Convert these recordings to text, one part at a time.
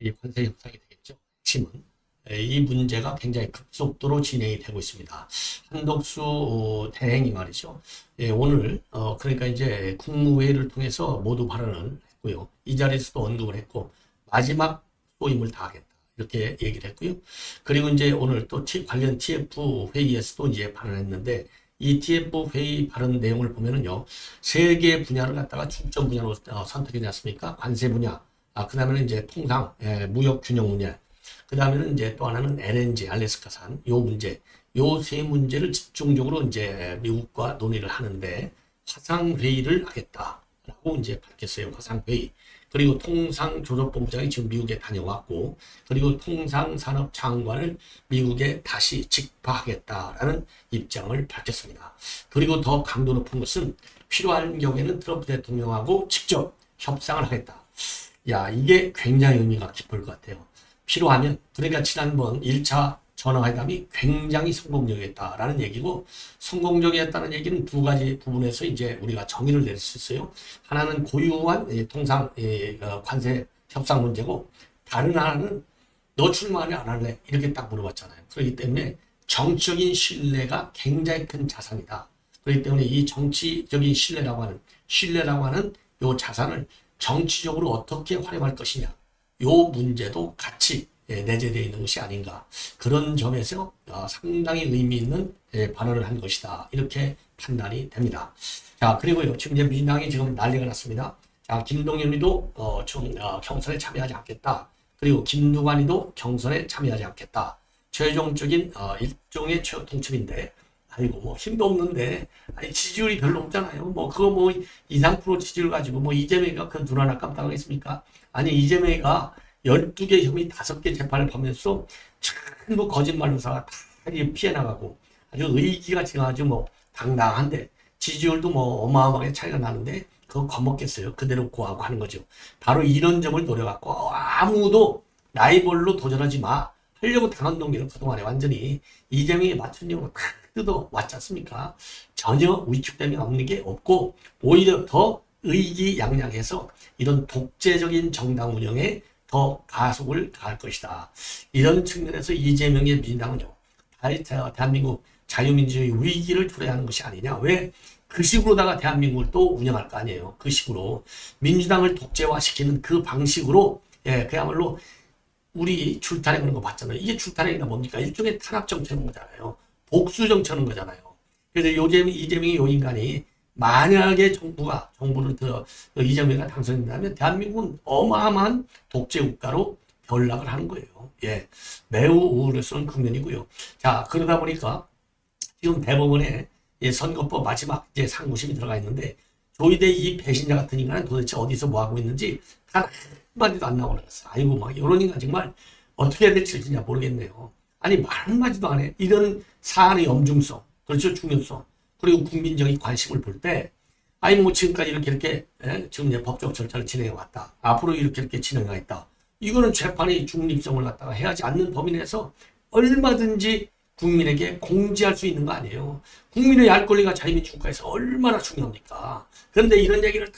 이 관세 협상이 되겠죠. 핵심은 이 문제가 굉장히 급속도로 진행이 되고 있습니다. 한덕수 대행이 말이죠. 오늘 그러니까 이제 국무회의를 통해서 모두 발언을 했고요. 이 자리에서도 언급을 했고 마지막 소임을 다하겠다 이렇게 얘기를 했고요. 그리고 이제 오늘 또 관련 TF 회의에서도 이제 발언했는데 이 TF 회의 발언 내용을 보면은요, 세 개 분야를 갖다가 중점 분야로 선택하지 않습니까? 관세 분야, 그 다음에는 이제 통상, 무역 균형 문제, 그 다음에는 이제 또 하나는 LNG, 알래스카산, 요 문제, 요 세 문제를 집중적으로 이제 미국과 논의를 하는데 화상회의를 하겠다라고 이제 밝혔어요. 화상회의. 그리고 통상조직본부장이 지금 미국에 다녀왔고, 그리고 통상산업장관을 미국에 다시 직파하겠다라는 입장을 밝혔습니다. 그리고 더 강도 높은 것은 필요한 경우에는 트럼프 대통령하고 직접 협상을 하겠다. 야, 이게 굉장히 의미가 깊을 것 같아요. 필요하면, 그러니까 지난번 1차 전화회담이 굉장히 성공적이었다라는 얘기고, 성공적이었다는 얘기는 두 가지 부분에서 이제 우리가 정의를 내릴 수 있어요. 하나는 고유한 통상 관세 협상 문제고, 다른 하나는 너 출마할래 안 할래 이렇게 딱 물어봤잖아요. 그렇기 때문에 정치적인 신뢰가 굉장히 큰 자산이다. 그렇기 때문에 이 정치적인 신뢰라고 하는 요 자산을 정치적으로 어떻게 활용할 것이냐, 요 문제도 같이 내재되어 있는 것이 아닌가, 그런 점에서 상당히 의미 있는 발언을 한 것이다 이렇게 판단이 됩니다. 자, 그리고요, 지금 이제 민주당이 지금 난리가 났습니다. 자, 김동연이도 경선에 참여하지 않겠다. 그리고 김두관이도 경선에 참여하지 않겠다. 최종적인 일종의 최후 통첩인데, 아이고 뭐 힘도 없는데, 아니 지지율이 별로 없잖아요. 뭐 그거 뭐 2~3% 지지율 가지고 뭐 이재명이가 그 눈 하나 깜빡하겠습니까? 아니 이재명이가 12개 혐의 5개 재판을 받으면서 전부 거짓말로다가 다 피해 나가고 아주 의기가 지나가지고 뭐 당당한데 지지율도 뭐 어마어마하게 차이가 나는데 그거 겁먹겠어요. 그대로 고하고 하는 거죠. 바로 이런 점을 노려갖고 아무도 라이벌로 도전하지 마 하려고 당한 동기는 그동안에 완전히 이재명이 맞춘 점으로 다 뜯어 왔지 않습니까? 전혀 위축됨이 없는 게 없고 오히려 더 의기양양해서 이런 독재적인 정당 운영에 더 가속을 가할 것이다. 이런 측면에서 이재명의 민주당은요, 대한민국 자유민주주의 위기를 초래하는 것이 아니냐. 왜 그 식으로다가 대한민국을 또 운영할 거 아니에요. 그 식으로 민주당을 독재화시키는 그 방식으로, 그야말로 우리 출탄해 그런 거 봤잖아요. 이게 출탄행이나 뭡니까? 일종의 탄압 정치하는 거잖아요. 복수 정치하는 거잖아요. 그래서 이재명이 요 인간이 만약에 정부를 이재명이 당선된다면 대한민국은 어마어마한 독재 국가로 전락을 하는 거예요. 예, 매우 우려스러운 국면이고요. 자, 그러다 보니까 지금 대법원에 선거법 마지막 이제 상고심이 들어가 있는데 조희대 이 배신자 같은 인간은 도대체 어디서 뭐 하고 있는지 단 한마디도 안 나오고 나갔어. 아이고 막 이런 인간 정말 어떻게 해야 될지 진짜 모르겠네요. 아니 말 한마디도 안 해. 이런 사안의 엄중성, 그렇죠, 중요성, 그리고 국민적인 관심을 볼 때, 아니 뭐 지금까지 이렇게 지금 이제 법적 절차를 진행해 왔다. 앞으로 이렇게 진행하겠다. 이거는 재판의 중립성을 갖다가 해야지 않는 범위 내에서 얼마든지 국민에게 공지할 수 있는 거 아니에요. 국민의 알 권리가 자유민주국가에서 얼마나 중요합니까? 그런데 이런 얘기를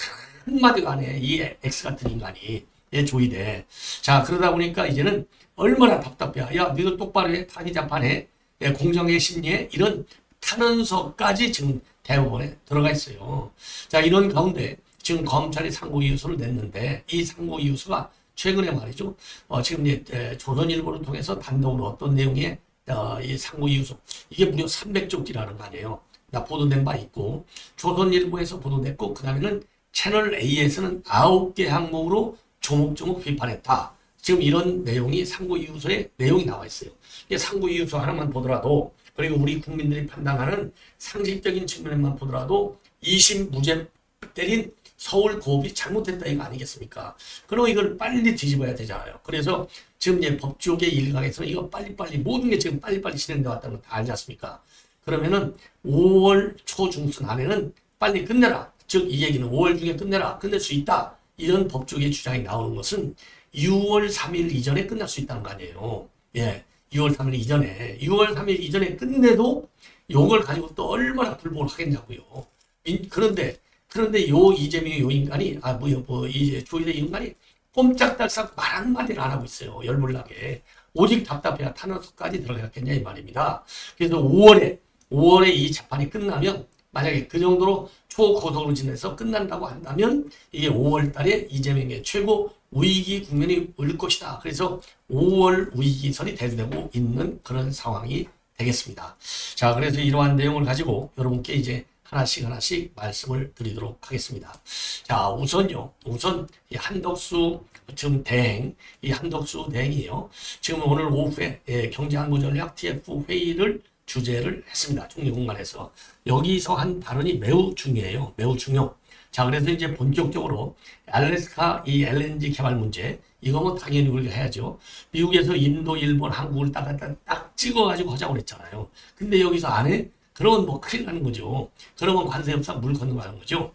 한마디도 안 해. 이 X 같은 인간이. 조이대. 자, 그러다 보니까 이제는 얼마나 답답해. 야, 너희들 똑바로 해. 타기자판해. 공정의 심리에 이런 탄원서까지 지금 대법원에 들어가 있어요. 자, 이런 가운데 지금 검찰이 상고이유서를 냈는데 이 상고이유서가 최근에 말이죠. 지금 이제 조선일보를 통해서 단독으로 어떤 내용의 이 상고이유서, 이게 무려 300쪽이라는 거 아니에요. 나 보도된 바 있고, 조선일보에서 보도됐고, 그 다음에는 채널 A에서는 9개 항목으로 조목조목 비판했다. 지금 이런 내용이 상고이유서에 내용이 나와 있어요. 상고이유서 하나만 보더라도, 그리고 우리 국민들이 판단하는 상식적인 측면만 보더라도 2심 무죄 때린 서울고법이 잘못됐다 이거 아니겠습니까? 그럼 이걸 빨리 뒤집어야 되잖아요. 그래서 지금 이제 법조계 일각에서는 이거 빨리빨리 모든 게 지금 빨리빨리 진행되어 왔다는 거 다 알지 않습니까? 그러면은 5월 초중순 안에는 빨리 끝내라. 즉 이 얘기는 5월 중에 끝낼 수 있다. 이런 법조계 주장이 나오는 것은 6월 3일 이전에 끝날 수 있다는 거 아니에요. 예, 6월 3일 이전에 끝내도 이걸 가지고 또 얼마나 불복을 하겠냐고요. 그런데 요 이재명의 요 인간이, 이 조희대 인간이 꼼짝달싹 말 한마디를 안 하고 있어요. 열불나게. 오직 답답해야 탄원서까지 들어갔겠냐 이 말입니다. 그래서 5월에 이 재판이 끝나면 만약에 그 정도로 초고속으로 지내서 끝난다고 한다면 이게 5월 달에 이재명의 최고 위기 국면이 올 것이다. 그래서 5월 위기설이 대두되고 있는 그런 상황이 되겠습니다. 자, 그래서 이러한 내용을 가지고 여러분께 이제 하나씩 말씀을 드리도록 하겠습니다. 자, 우선 이 한덕수 지금 이 한덕수 대행이요. 지금 오늘 오후에 경제안보전략 TF 회의를 주재를 했습니다. 총리공관에서. 여기서 한 발언이 매우 중요해요. 매우 중요. 자, 그래서 이제 본격적으로 알래스카 이 LNG 개발 문제, 이거 뭐 당연히 우리가 해야죠. 미국에서 인도, 일본, 한국을 딱 찍어가지고 하자고 그랬잖아요. 근데 여기서 안 해? 그러면 뭐 큰일 나는 거죠. 그러면 관세협상 물 건너가는 거죠.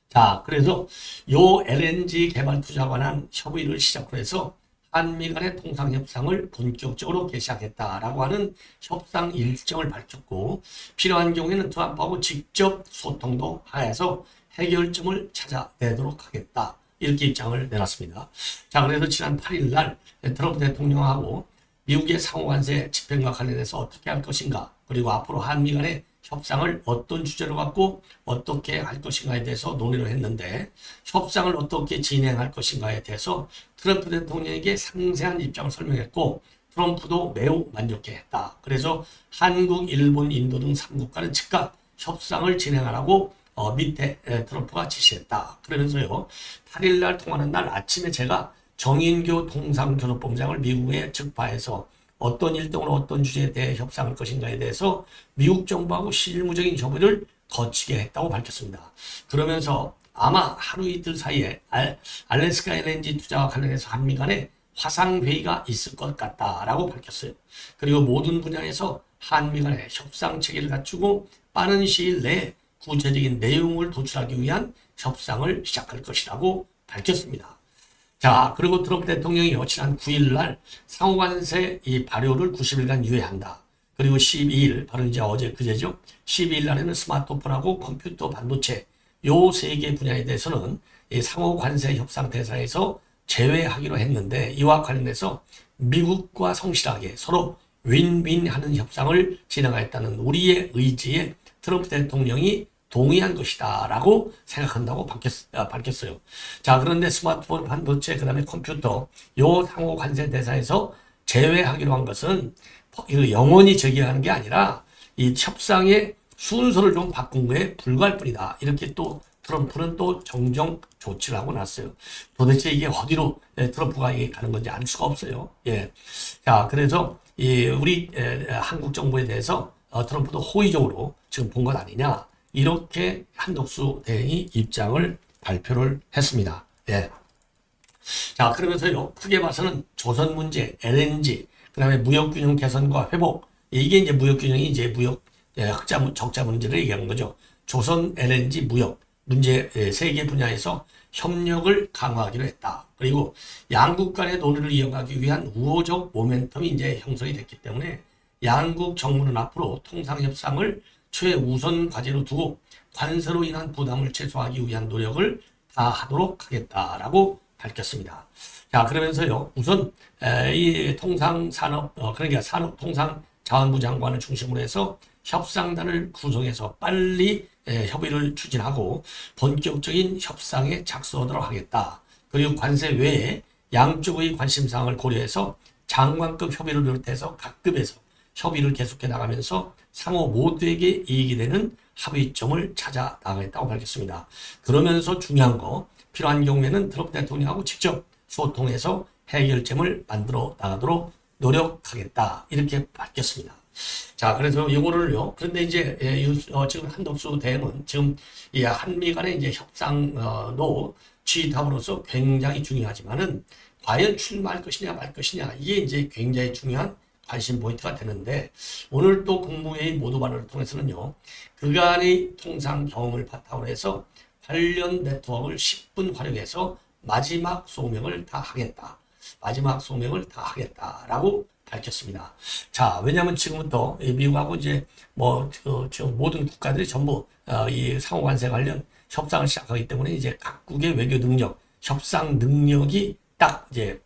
자, 그래서 요 LNG 개발 투자 관한 협의를 시작으로 해서 한미 간의 통상협상을 본격적으로 개시하겠다라고 하는 협상 일정을 밝혔고, 필요한 경우에는 트럼프하고 직접 소통도 하여서 해결점을 찾아내도록 하겠다. 이렇게 입장을 내놨습니다. 자, 그래서 지난 8일 날 트럼프 대통령하고 미국의 상호관세 집행과 관련해서 어떻게 할 것인가, 그리고 앞으로 한미 간의 협상을 어떤 주제로 갖고 어떻게 할 것인가에 대해서 논의를 했는데, 협상을 어떻게 진행할 것인가에 대해서 트럼프 대통령에게 상세한 입장을 설명했고, 트럼프도 매우 만족해했다. 그래서 한국, 일본, 인도 등 3국가는 즉각 협상을 진행하라고 밑에 트럼프가 지시했다. 그러면서요, 8일 날 통하는 날 아침에 제가 정인교 통상교섭본부장을 미국에 즉파해서 어떤 일정으로 어떤 주제에 대해 협상할 것인가에 대해서 미국 정부하고 실무적인 협의를 거치게 했다고 밝혔습니다. 그러면서 아마 하루 이틀 사이에 알래스카 LNG 투자와 관련해서 한미 간에 화상회의가 있을 것 같다라고 밝혔어요. 그리고 모든 분야에서 한미 간의 협상 체계를 갖추고 빠른 시일 내에 구체적인 내용을 도출하기 위한 협상을 시작할 것이라고 밝혔습니다. 자, 그리고 트럼프 대통령이 지난 9일 날 상호관세 이 발효를 90일간 유예한다. 그리고 12일, 바로 이제 어제 그제죠. 12일 날에는 스마트폰하고 컴퓨터 반도체 요 세 개 분야에 대해서는 이 상호관세 협상 대상에서 제외하기로 했는데, 이와 관련해서 미국과 성실하게 서로 윈윈하는 협상을 진행하겠다는 우리의 의지에 트럼프 대통령이 동의한 것이다 라고 생각한다고 밝혔어요. 자, 그런데 스마트폰, 반도체, 그 다음에 컴퓨터 요 상호 관세 대상에서 제외하기로 한 것은 영원히 적용하는 게 아니라 이 협상의 순서를 좀 바꾼 거에 불과할 뿐이다. 이렇게 또 트럼프는 또 정정 조치를 하고 났어요. 도대체 이게 어디로 트럼프가 가는 건지 알 수가 없어요. 예. 자, 그래서 우리 한국 정부에 대해서 트럼프도 호의적으로 지금 본 것 아니냐, 이렇게 한덕수 대행이 입장을 발표를 했습니다. 예. 자, 그러면서요, 크게 봐서는 조선 문제, LNG, 그 다음에 무역균형 개선과 회복, 이게 이제 무역균형이 이제 무역 흑자, 적자 문제를 얘기하는 거죠. 조선, LNG, 무역 문제 세 개 분야에서 협력을 강화하기로 했다. 그리고 양국 간의 논의를 이어가기 위한 우호적 모멘텀이 이제 형성이 됐기 때문에 양국 정부는 앞으로 통상협상을 최우선 과제로 두고 관세로 인한 부담을 최소화하기 위한 노력을 다하도록 하겠다라고 밝혔습니다. 자, 그러면서요, 우선 이 통상산업, 그러니까 산업통상자원부 장관을 중심으로 해서 협상단을 구성해서 빨리 협의를 추진하고 본격적인 협상에 착수하도록 하겠다. 그리고 관세 외에 양쪽의 관심사항을 고려해서 장관급 협의를 비롯해서 각 급에서 협의를 계속해 나가면서 상호 모두에게 이익이 되는 합의점을 찾아 나가겠다고 밝혔습니다. 그러면서 중요한 거, 필요한 경우에는 트럼프 대통령하고 직접 소통해서 해결점을 만들어 나가도록 노력하겠다, 이렇게 밝혔습니다. 자, 그래서 이거를요, 그런데 이제 지금 한덕수 대행은 지금 이 한미 간의 이제 협상도 취합으로서 굉장히 중요하지만은 과연 출마할 것이냐 말 것이냐, 이게 이제 굉장히 중요한 관심 포인트가 되는데, 오늘 또 국무회의 모두 발언을 통해서는요, 그간의 통상 경험을 바탕으로 해서 관련 네트워크를 10분 활용해서 마지막 소명을 다 하겠다. 마지막 소명을 다 하겠다라고 밝혔습니다. 자, 왜냐하면 지금부터 미국하고 이제 지금 모든 국가들이 전부 이 상호관세 관련 협상을 시작하기 때문에 이제 각국의 외교 능력, 협상 능력이 딱 이제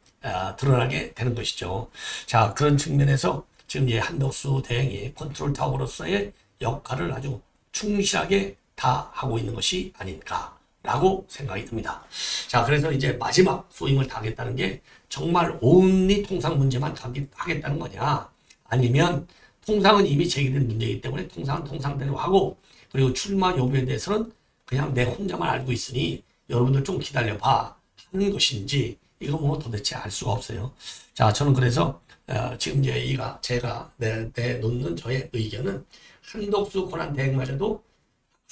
드러나게 되는 것이죠. 자, 그런 측면에서 지금 이제 한덕수 대행이 컨트롤 타워로서의 역할을 아주 충실하게 다 하고 있는 것이 아닌가라고 생각이 듭니다. 자, 그래서 이제 마지막 소임을 다하겠다는 게 정말 온리 통상 문제만 하겠다는 거냐, 아니면 통상은 이미 제기된 문제이기 때문에 통상은 통상대로 하고, 그리고 출마 여부에 대해서는 그냥 내 혼자만 알고 있으니 여러분들 좀 기다려봐 하는 것인지, 이거 뭐 도대체 알 수가 없어요. 자, 저는 그래서 지금 이제 제가 내놓는 저의 의견은 한덕수 권한 대행마저도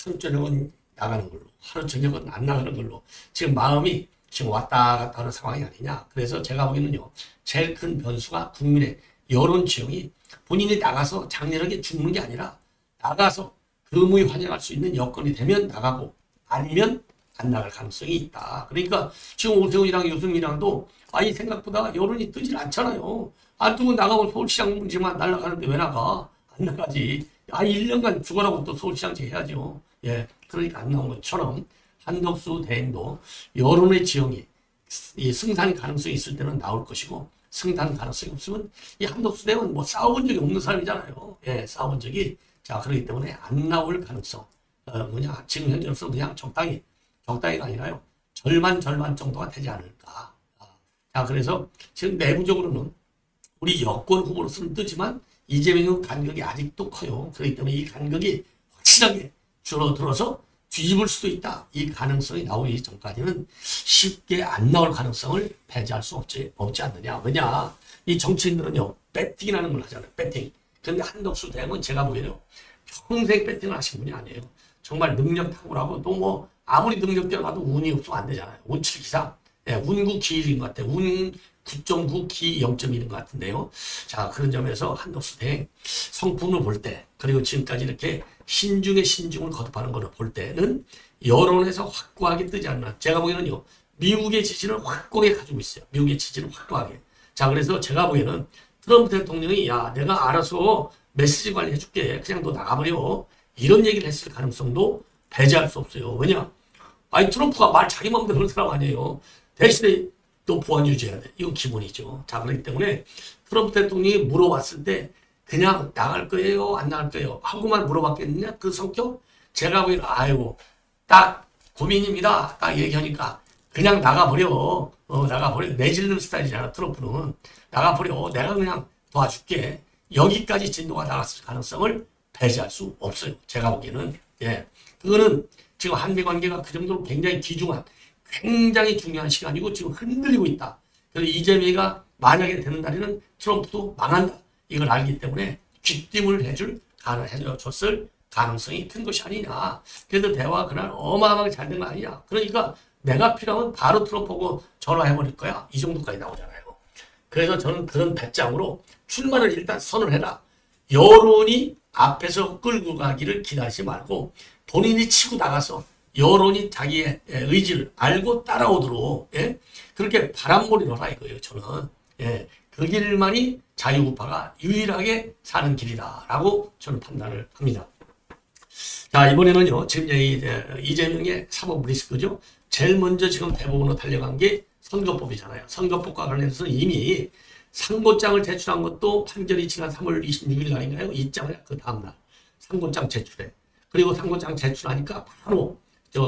하루 저녁은 나가는 걸로, 하루 저녁은 안 나가는 걸로 지금 마음이 지금 왔다 갔다 하는 상황이 아니냐. 그래서 제가 보기에는요, 제일 큰 변수가 국민의 여론 지형이 본인이 나가서 장렬하게 죽는 게 아니라 나가서 금의 환영할 수 있는 여건이 되면 나가고 아니면 안 나갈 가능성이 있다. 그러니까 지금 오세훈이랑 유승민이랑도 아니 생각보다 여론이 뜨질 않잖아요. 안 뜨면 나가면 서울시장 문제만 날아가는데 왜 나가? 안 나가지. 1년간 죽어라고 또 서울시장직 해야죠. 예, 그러니까 안 나온 것처럼 한덕수 대행도 여론의 지형이 이 승산 가능성이 있을 때는 나올 것이고, 승산 가능성이 없으면 이 한덕수 대행은 뭐 싸워본 적이 없는 사람이잖아요. 예, 싸워본 적이. 자, 그렇기 때문에 안 나올 가능성 지금 현재로서 그냥 적당히가 아니라요, 절반 정도가 되지 않을까. 자, 그래서 지금 내부적으로는 우리 여권 후보로서는 뜨지만 이재명의 간격이 아직도 커요. 그렇기 때문에 이 간격이 확실하게 줄어들어서 뒤집을 수도 있다. 이 가능성이 나오기 전까지는 쉽게 안 나올 가능성을 배제할 수 없지 않느냐. 왜냐, 이 정치인들은요, 배팅이라는 걸 하잖아요. 배팅. 근데 한덕수 대행은 제가 보기에는 평생 배팅을 하신 분이 아니에요. 정말 능력 탁월하고, 또 뭐 아무리 능력 뛰어나도 운이 없으면 안 되잖아요. 운 7기상. 예, 운 9 기일인 것 같아요. 운 9.9 기 0.1인 것 같은데요. 자, 그런 점에서 한덕수 대행 성품을 볼 때, 그리고 지금까지 이렇게 신중에 신중을 거듭하는 것을 볼 때는 여론에서 확고하게 뜨지 않나. 제가 보기에는요, 미국의 지지를 확고하게 가지고 있어요. 미국의 지지를 확고하게. 자, 그래서 제가 보기에는 트럼프 대통령이 야, 내가 알아서 메시지 관리해줄게. 그냥 너 나가버려. 이런 얘기를 했을 가능성도 배제할 수 없어요. 왜냐? 트럼프가 자기 마음대로 그런 사람 아니에요. 대신에 또 보안 유지해야 돼. 이건 기본이죠. 자, 그렇기 때문에 트럼프 대통령이 물어봤을 때 그냥 나갈 거예요? 안 나갈 거예요? 하고만 물어봤겠느냐? 그 성격? 제가 보기에는 딱 고민입니다. 딱 얘기하니까 그냥 나가버려. 나가버려. 내질는 스타일이잖아, 트럼프는. 나가버려. 내가 그냥 도와줄게. 여기까지 진도가 나갔을 가능성을 배제할 수 없어요. 제가 보기에는. 예. 그거는 지금 한미 관계가 그 정도로 굉장히 귀중한, 굉장히 중요한 시간이고 지금 흔들리고 있다. 그래서 이재명이가 만약에 되는 날에는 트럼프도 망한다. 이걸 알기 때문에 귀띔을 해줬을 가능성이 큰 것이 아니냐. 그래서 대화가 그날 어마어마하게 잘 된 거 아니냐. 그러니까 내가 필요하면 바로 트럼프하고 전화해버릴 거야. 이 정도까지 나오잖아요. 그래서 저는 그런 배짱으로 출마를 일단 선언해라. 여론이 앞에서 끌고 가기를 기다리지 말고 본인이 치고 나가서 여론이 자기의 의지를 알고 따라오도록, 예? 그렇게 바람몰이를 하라 이거예요. 저는. 예. 그 길만이 자유우파가 유일하게 사는 길이다라고 저는 판단을 합니다. 자, 이번에는요, 지금 이재명의 사법 리스크죠. 제일 먼저 지금 대법원으로 달려간 게 선거법이잖아요. 선거법과 관련해서 이미 상고장을 제출한 것도 판결이 지난 3월 26일 날인가요? 있잖아요. 그 다음날. 상고장 제출해. 그리고 상고장 제출하니까 바로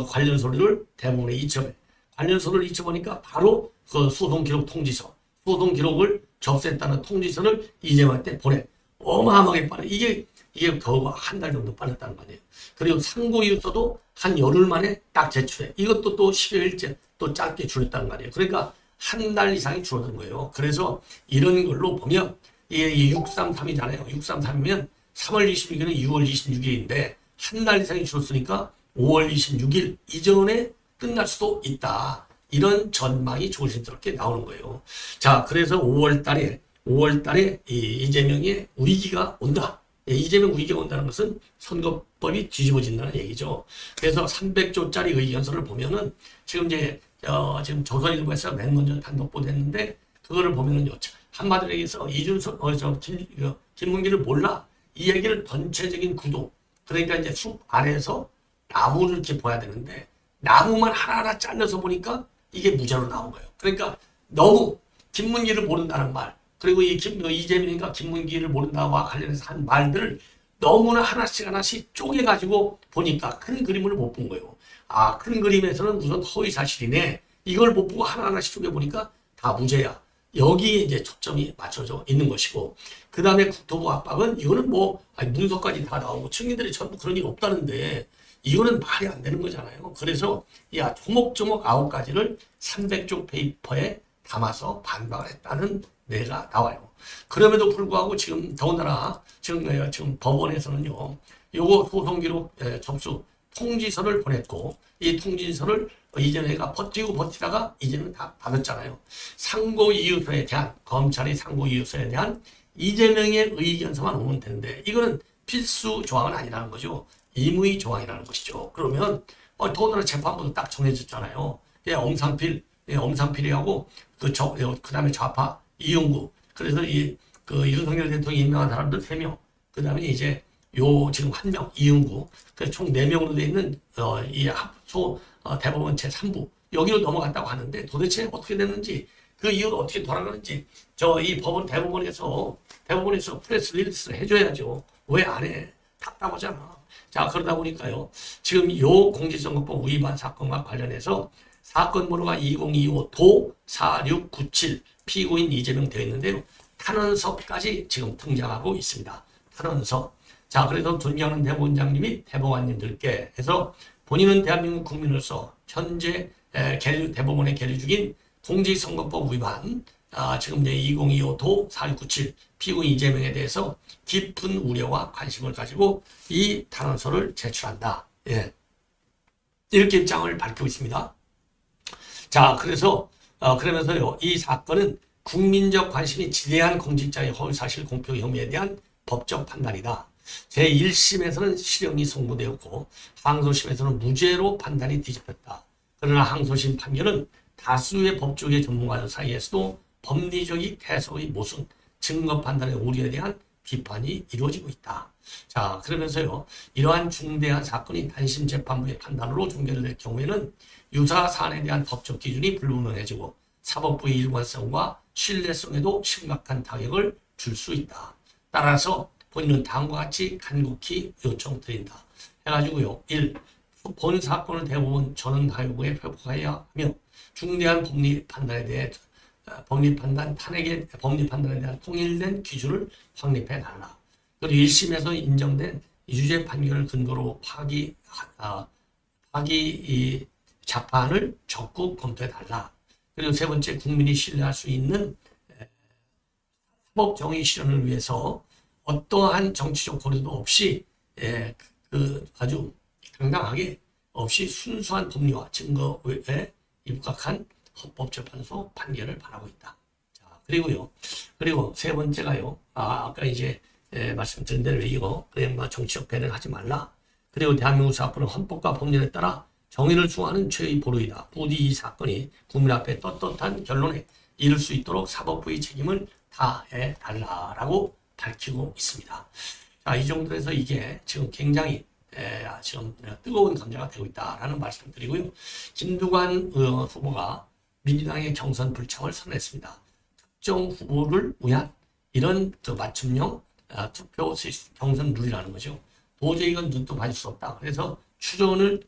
관련 서류를 대법원에 이첩해. 관련 서류를 이첩하니까 바로 그 소송 기록 통지서, 소송 기록을 접수했다는 통지서를 이재명한테 보내. 어마어마하게 빠르. 이게 겨우 한 달 정도 빨랐다는 거 아니에요. 그리고 상고 이유서도 한 열흘 만에 딱 제출해. 이것도 또 10여일째 또 짧게 줄였다는 거 아니에요. 그러니까 한 달 이상이 줄어든 거예요. 그래서 이런 걸로 보면 이게 633이잖아요. 633이면 3월 26일은 6월 26일인데 한 달 이상이 줄었으니까 5월 26일 이전에 끝날 수도 있다. 이런 전망이 조심스럽게 나오는 거예요. 자, 그래서 5월 달에 이재명의 위기가 온다. 이재명 위기가 온다는 것은 선거법이 뒤집어진다는 얘기죠. 그래서 300조짜리 의견서를 보면은 지금 지금 조선일보에서 맨 먼저 단독 보도했는데 그거를 보면은요, 한마디로 얘기해서 김문기를 몰라. 이 얘기를 전체적인 구도. 그러니까 이제 숲 아래에서 나무를 이렇게 봐야 되는데 나무만 하나하나 잘라서 보니까 이게 무죄로 나온 거예요. 그러니까 너무 김문기를 모른다는 말, 그리고 이재명과 김문기를 모른다와 관련해서 한 말들을 너무나 하나씩 하나씩 쪼개가지고 보니까 큰 그림을 못 본 거예요. 아, 큰 그림에서는 우선 허위 사실이네. 이걸 못 보고 하나하나씩 쪼개보니까 다 무죄야. 여기에 이제 초점이 맞춰져 있는 것이고, 그 다음에 국토부 압박은 이거는 뭐 문서까지 다 나오고 증인들이 전부 그런 일 없다는데 이거는 말이 안 되는 거잖아요. 그래서 야, 조목조목 9가지를 300쪽 페이퍼에 담아서 반박을 했다는 내가 나와요. 그럼에도 불구하고 지금 더군다나 지금 법원에서는요, 요거 소송 기록 접수 통지서를 보냈고, 이 통지서를 이재명이가 버티다가 이제는 다 받았잖아요. 상고이유서에 대한, 검찰이 상고이유서에 대한 이재명의 의견서만 오면 되는데, 이거는 필수 조항은 아니라는 거죠. 임의 조항이라는 것이죠. 그러면 더군다나 재판부도 딱 정해졌잖아요. 엄상필이하고 그 다음에 좌파 이용구, 그래서 그 윤석열 대통령이 임명한 사람들 3명, 그 다음에 이제 지금 1명 이용구, 그래서 총 4명으로 되어 있는 이 합소 대법원 제3부 여기로 넘어갔다고 하는데, 도대체 어떻게 됐는지, 그 이후로 어떻게 돌아가는지 이 대법원에서 프레스 릴리스를 해줘야죠. 왜 안 해? 답답하잖아. 자, 그러다 보니까요, 지금 요 공직선거법 위반 사건과 관련해서 사건 번호가 2025도 4697 피고인 이재명 되어 있는데요, 탄원서까지 지금 등장하고 있습니다. 탄원서. 자, 그래서 존경하는 대법원장님이 대법관님들께 해서 본인은 대한민국 국민으로서 현재 대법원에 계류 중인 공직선거법 위반, 지금 2025도 4697 피고인 이재명에 대해서 깊은 우려와 관심을 가지고 이 탄원서를 제출한다. 예. 이렇게 입장을 밝히고 있습니다. 자, 그러면서요, 이 사건은 국민적 관심이 지대한 공직자의 허위사실 공표 혐의에 대한 법적 판단이다. 제1심에서는 실형이 선고되었고 항소심에서는 무죄로 판단이 뒤집혔다. 그러나 항소심 판결은 다수의 법조계 전문가들 사이에서도 법리적인 해석의 모순, 증거 판단의 우려에 대한 비판이 이루어지고 있다. 자, 그러면서요, 이러한 중대한 사건이 단심 재판부의 판단으로 종결될 경우에는 유사 사안에 대한 법적 기준이 불분명해지고 사법부의 일관성과 신뢰성에도 심각한 타격을 줄 수 있다. 따라서 본인은 다음과 같이 간곡히 요청드린다. 해가지고요, 1. 본 사건을 대법원 전원가요부에 회복해야 하며 중대한 법리 판단에 대한 통일된 기준을 확립해 달라. 그리고 1심에서 인정된 유죄 판결을 근거로 파기 자판을 적극 검토해 달라. 그리고 3번째, 국민이 신뢰할 수 있는 사법 정의 실현을 위해서 어떠한 정치적 고려도 없이 아주 당당하게 없이 순수한 법리와 증거에 입각한 헌법재판소 판결을 바라고 있다. 자, 그리고 3번째가요. 아까 이제 말씀드린 대로 이거 그냥 정치적 배려를 하지 말라. 그리고 대한민국 사법부는 헌법과 법률에 따라 정의를 수호하는 최의 보루이다. 부디 이 사건이 국민 앞에 떳떳한 결론에 이를 수 있도록 사법부의 책임을 다해 달라라고 밝히고 있습니다. 자, 이 정도로 해서 이게 지금 굉장히 지금 뜨거운 감자가 되고 있다라는 말씀을 드리고요. 김두관 후보가 민주당의 경선 불참을 선언했습니다. 특정 후보를 위한 이런 맞춤형 투표 경선 룰이라는 거죠. 도저히 이건 눈도 봐줄 수 없다. 그래서 추론을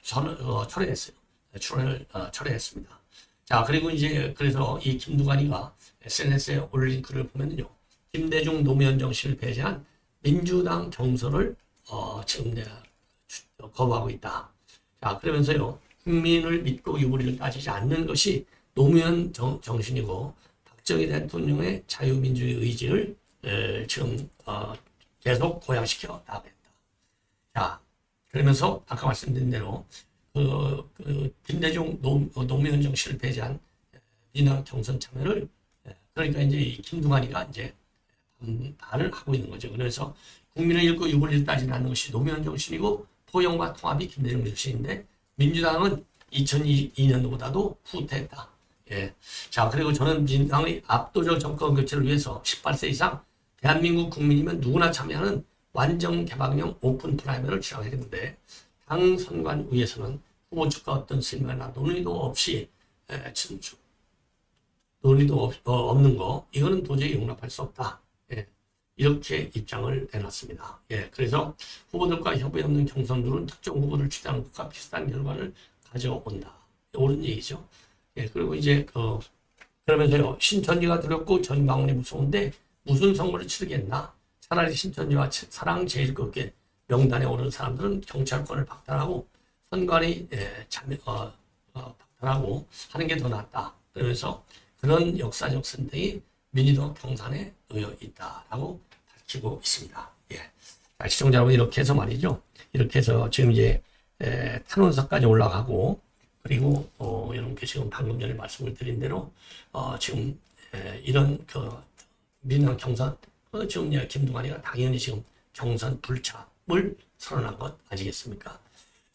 철회했어요. 추론을 철회했습니다. 자, 그리고 이제 그래서 이 김두관이가 SNS에 올린 글을 보면요, 김대중 노무현 정신을 배제한 민주당 경선을 지금 거부하고 있다. 자, 그러면서요, 국민을 믿고 유불리를 따지지 않는 것이 노무현 정신이고 박정희 대통령의 자유민주주의 의지를 지금 계속 고양시켜 나가겠다. 자, 그러면서 아까 말씀드린 대로 김대중 노무현 정신을 배제한 민주당 경선 참여를, 그러니까 이제 이 김두관이가 이제 반을 하고 있는 거죠. 그래서 국민을 읽고 유불리를 따지지 않는 것이 노무현 정신이고 포용과 통합이 김대중 정신인데 민주당은 2002년도보다도 후퇴했다. 예. 자, 그리고 저는 민주당의 압도적 정권 교체를 위해서 18세 이상 대한민국 국민이면 누구나 참여하는 완전 개방형 오픈 프라이머를 주장했는데 당 선관 위에서는 후보 측과 어떤 설명이나 논의도 없이 논의도 없는 거, 이거는 도저히 용납할 수 없다. 예, 이렇게 입장을 내놨습니다. 예, 그래서 후보들과 협의 없는 경선들은 특정 후보를 추대하는 것과 비슷한 결과를 가져온다. 옳은 얘기죠. 예, 그리고 이제 그러면서요, 신천지가 두렵고 전광훈이 무서운데 무슨 선거를 치르겠나? 차라리 신천지와 사랑 제일 걷게 명단에 오른 사람들은 경찰권을 박탈하고 선관위 박탈하고 하는 게 더 낫다. 그러면서 그런 역사적 선택이 민주당 경선에 놓여 있다라고 밝히고 있습니다. 예. 자, 시청자 여러분, 이렇게 해서 말이죠. 이렇게 해서 지금 이제 탄원서까지 올라가고, 그리고 여러분께 지금 방금 전에 말씀을 드린 대로 지금 이런 민주당 경선 지금 김두관이가 당연히 지금 경선 불참을 선언한 것 아니겠습니까?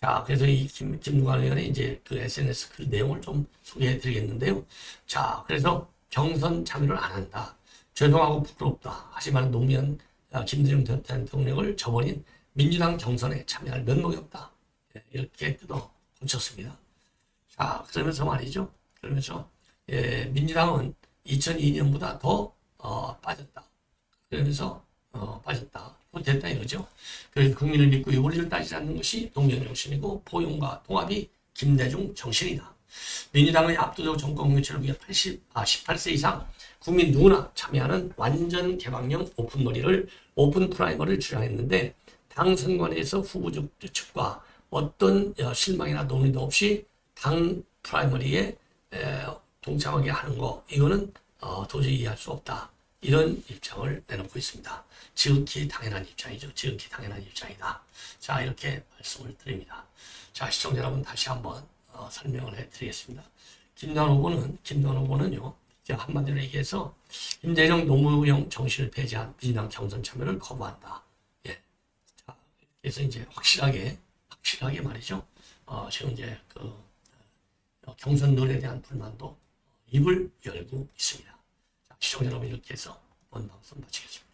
자, 그래서 이 김두관 의원의 이제 그 SNS 그 내용을 좀 소개해 드리겠는데요. 자, 그래서 경선 참여를 안 한다. 죄송하고 부끄럽다. 하지만 노무현 김대중 대통령을 저버린 민주당 경선에 참여할 면목이 없다. 이렇게 뜯어 고쳤습니다. 자, 그러면서 말이죠. 그러면서 민주당은 2002년보다 더 빠졌다. 그러면서 빠졌다. 못했다 이거죠. 그래서 국민을 믿고 요리를 따지지 않는 것이 노무현 정신이고 포용과 통합이 김대중 정신이다. 민주당의 압도적 정권 교체를 위해 18세 이상 국민 누구나 참여하는 완전 개방형 오픈 프라이머리를 주장했는데 당 선관위에서 후보 측과 어떤 실망이나 논의도 없이 당 프라이머리에 동참하게 하는 거, 이거는 도저히 이해할 수 없다. 이런 입장을 내놓고 있습니다. 지극히 당연한 입장이죠. 지극히 당연한 입장이다. 자, 이렇게 말씀을 드립니다. 자, 시청자 여러분, 다시 한번 설명을 해드리겠습니다. 김두관 후보는요, 제가 한마디로 얘기해서 김대중 노무현 정신을 배제한 민주당 경선 참여를 거부한다. 예. 자, 그래서 이제 확실하게 말이죠. 지금 이제 경선 룰에 대한 불만도 입을 열고 있습니다. 자, 시청자 여러분, 이렇게 해서 본 방송 마치겠습니다.